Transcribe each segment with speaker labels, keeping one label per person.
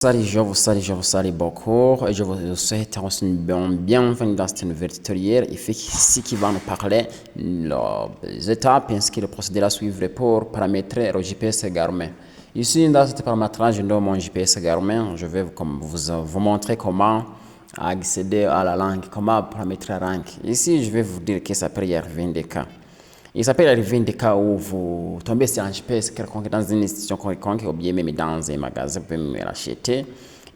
Speaker 1: Je vous salue beaucoup et je vous souhaite une bienvenue dans cette nouvelle tutoriel ici qui va nous parler des étapes ainsi que le procédé à suivre pour paramétrer le GPS Garmin. Ici, dans ce paramétrage de mon GPS Garmin, je vais vous montrer comment accéder à la langue, comment paramétrer la langue. Ici, je vais vous dire que ça peut y arriver des cas. Il s'appelle arriver des cas où vous tombez sur un GPS quelconque dans une institution quelconque ou bien même dans un magasin, vous pouvez me l'acheter.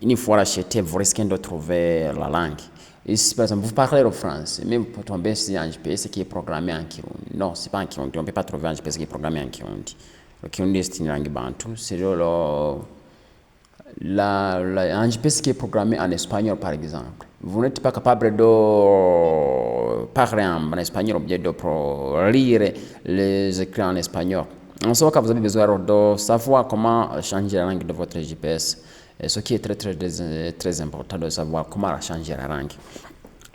Speaker 1: Une fois l'acheter, vous risquez de trouver la langue. Ici, par exemple, vous parlez le français, mais vous pouvez tomber sur un GPS qui est programmé en Kirundi. Non, c'est pas en Kirundi. On ne peut pas trouver un GPS qui est programmé en Kirundi. Le Kirundi, c'est une langue bantou. C'est un GPS qui est programmé en espagnol, par exemple. Vous n'êtes pas capable de parler en espagnol ou bien de lire les écrits en espagnol. En ce cas, vous avez besoin de savoir comment changer la langue de votre GPS. Et ce qui est très important de savoir comment changer la langue.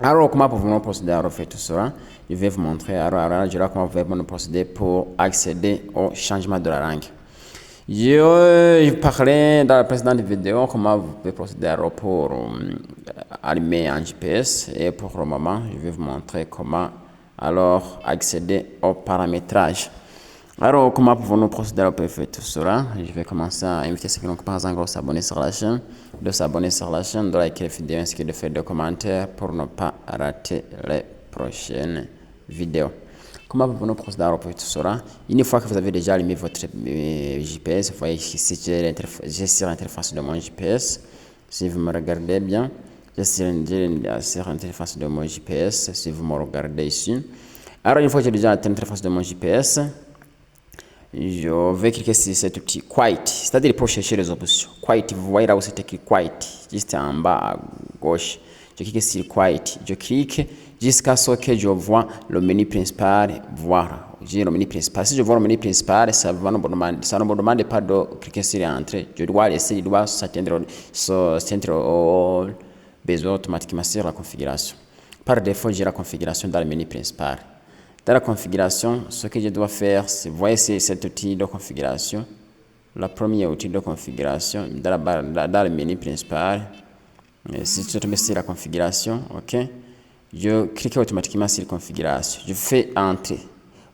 Speaker 1: Alors, comment pouvons-nous procéder à refaire tout cela? Je vais vous montrer comment vous pouvez procéder pour accéder au changement de la langue. Je parlais dans la précédente vidéo comment vous pouvez procéder pour allumer un GPS et pour le moment, je vais vous montrer comment alors accéder au paramétrage. Alors, comment pouvons-nous procéder pour faire tout cela? Je vais commencer à inviter ceux qui n'ont pas encore s'abonner sur la chaîne, de s'abonner sur la chaîne, de liker la vidéo ainsi que de faire des commentaires pour ne pas rater les prochaines vidéos. Comment pouvons-nous procéder à tout cela? Une fois que vous avez déjà allumé votre GPS, vous voyez ici j'ai sur l'interface de mon GPS. Si vous me regardez bien, j'ai sur l'interface de mon GPS. Si vous me regardez ici. Alors, une fois que j'ai déjà atteint l'interface de mon GPS, je vais cliquer sur cet outil Quiet, c'est-à-dire pour chercher les options. Quiet, vous voyez là où c'est écrit Quiet, juste en bas à gauche. Je clique sur Quiet, je clique jusqu'à ce que je vois le menu principal. Voir, j'ai le menu principal. Si je vois le menu principal, ça ne me demande pas de cliquer sur Entrée. Je dois laisser, il doit s'atteindre au besoin automatiquement sur la configuration. Par défaut, j'ai la configuration dans le menu principal. Dans la configuration, ce que je dois faire, c'est, vous voyez, c'est cet outil de configuration. Le premier outil de configuration, dans le menu principal. Si je tombe sur la configuration, ok, je clique automatiquement sur la configuration. Je fais Entrée.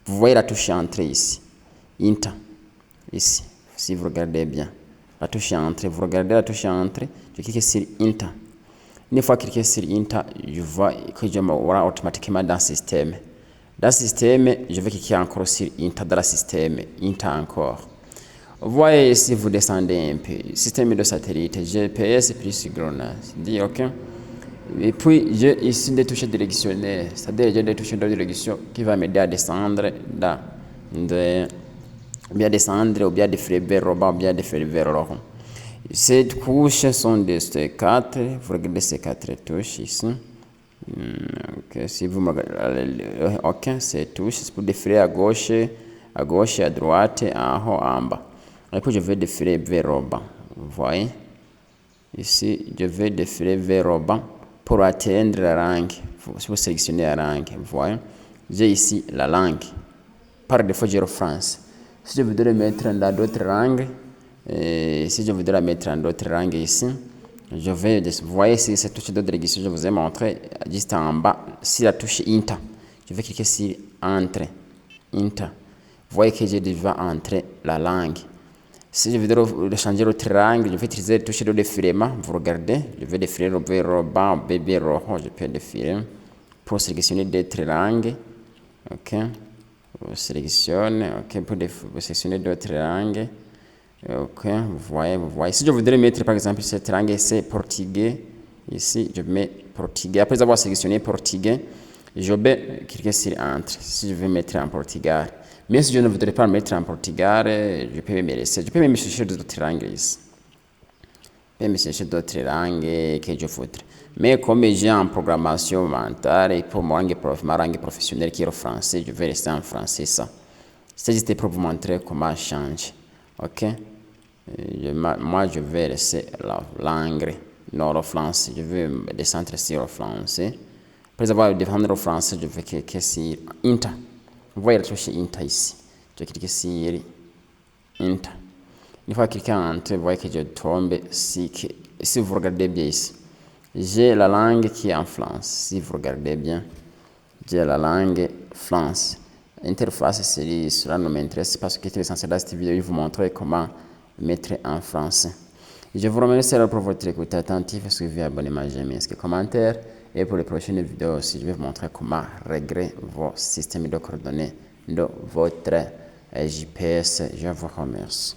Speaker 1: Vous voyez la touche Entrée ici. Enter. Ici, si vous regardez bien. La touche Entrée. Vous regardez la touche Entrée. Je clique sur Enter. Une fois cliqué sur Enter, je vois que je m'aurai automatiquement dans le système. Dans le système, je vais cliquer encore sur Enter dans le système. Enter encore. Vous voyez, si vous descendez un peu, système de satellite, GPS plus GLONASS, dit OK. Et puis, j'ai ici des touches directionnelles, c'est-à-dire j'ai des touches de direction qui vont m'aider à descendre, bien descendre, ou bien défiler vers le bas, ou bien défiler vers le haut. Ces touches sont de ces quatre, vous regardez ces quatre touches ici. Okay, si vous me regardez, OK, ces touches, c'est pour défiler à gauche, à droite, en haut, en bas. Et puis je vais défiler vers le bas. Vous voyez? Ici, je vais défiler vers le bas pour atteindre la langue. Vous sélectionnez la langue. Vous voyez? J'ai ici la langue. Par défaut, j'ai le français. Si je voudrais mettre dans d'autres langues, si je voudrais mettre dans d'autres langues ici, je vais, vous voyez, c'est cette touche de direction, je vous ai montré juste en bas, sur la touche Enter. Je vais cliquer sur Entrée. Enter. Vous voyez que j'ai déjà entré la langue. Si je veux changer l'autre langue, je vais utiliser la touche de défilement. Vous regardez, je vais défiler vers le bas, vers le haut, je peux défiler pour sélectionner d'autres langues. OK. Vous sélectionnez, OK, pour sélectionner d'autres langues. OK, vous voyez. Si je voudrais mettre par exemple cette langue, c'est portugais. Ici, je mets portugais. Après avoir sélectionné portugais, je vais cliquer sur Entrée. Si je veux mettre en portugais. Mais si je ne voudrais pas mettre en portugais, je peux me laisser. Je peux même chercher d'autres langues ici. Je peux me chercher d'autres langues que je voudrais. Mais comme j'ai en programmation mentale et pour ma langue professionnelle qui est le français, je vais rester en français ça. C'est juste pour vous montrer comment changer. OK? Moi, je vais laisser la langue, non le français. Je vais descendre sur le français. Après avoir défendu le français, je vais cliquer sur Enter. Vous voyez la touche Enter ici. Je clique sur Enter. Une fois que quelqu'un entre, vous voyez que je tombe. Si vous regardez bien ici, j'ai la langue qui est en France. Si vous regardez bien, j'ai la langue France. Interface, cela ne m'intéresse parce que l'essentiel de cette vidéo, je vais vous montrer comment mettre en français. Je vous remercie pour votre écoute attentive, suivi, abonnement, j'aime, inscrivez, commentaire. Et pour les prochaines vidéos aussi, je vais vous montrer comment régler vos systèmes de coordonnées de votre GPS. Je vous remercie.